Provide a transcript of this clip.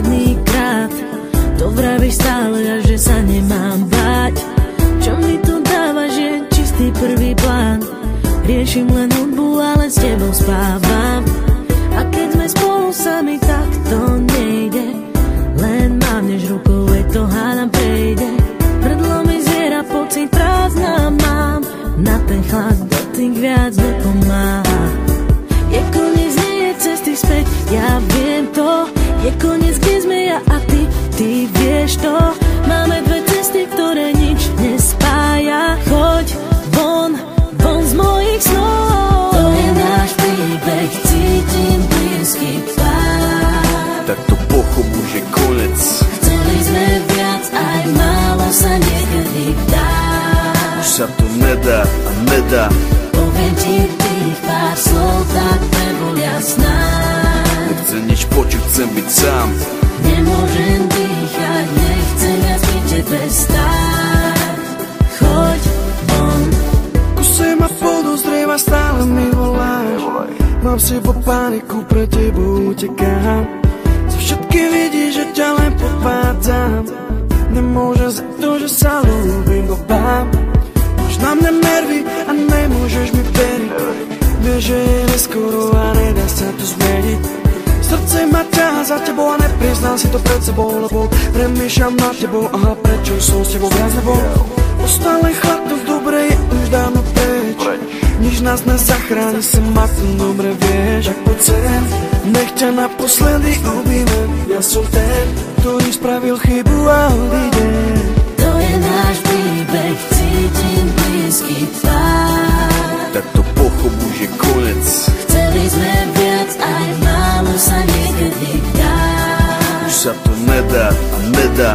posledný krát. To vravíš stále a že sa nemám báť. Čo mi to dáva, že čistý prvý plán. Riešim len hudbu, ale s tebou spávam. A keď sme spolu sami, tak to nejde. Len mávneš rukou, veď to hádam prejde. Hrdlo mi zviera, pocit prázdna mám. Na ten chlad dotyk viac nepomáha. Je koniec, nie je cesty späť, ja viem to. Je koniec, kde sme ja a ty vieš to. Máme dve cesty, ktoré nič nespája. Choď von z mojich snov. To je náš príbeh, cítim blízky pád. Tak to pochop, už je konec. Chceli sme viac, aj málo sa niekedy dá. Už sa to nedá a nedá. Poviem ti tých pár slov, tak nebol jasná. Nechcem nič počuť, chcem byť sám. Nemôžem dýchať, nechcem viac pri tebe stáť. Choď von. Kusem ma podozrieva, stále mi voláš. Mám v sebo paniku, pre tebou utekám. Zo všetky vidíš, že ťa len podvádzam. Nemôžem za to, že sa ľúbim, bo bám. Máš na mňa nervy a nemôžeš mi veriť. Vieš, že je neskoro a nedá sa to zmeniť. Srdce ma ťaha za tebou a nepriznám si to pred sebou, lebo premýšľam nad tebou, aha, prečo som s tebou viac nebol. Ostal len chlad, to v dobre je už dávno preč. Nič nás nezachráni, sem ma to dobre vieš. Tak poď sem, nech ťa naposledy objímem. Ja som ten, ktorý spravil chybu a odídem. To je náš príbeh, cítim blízky pád. Tak to pochop, už je konec. Chceli sme viac, aj málo sa niekedy dá. Už sa to nedá a nedá.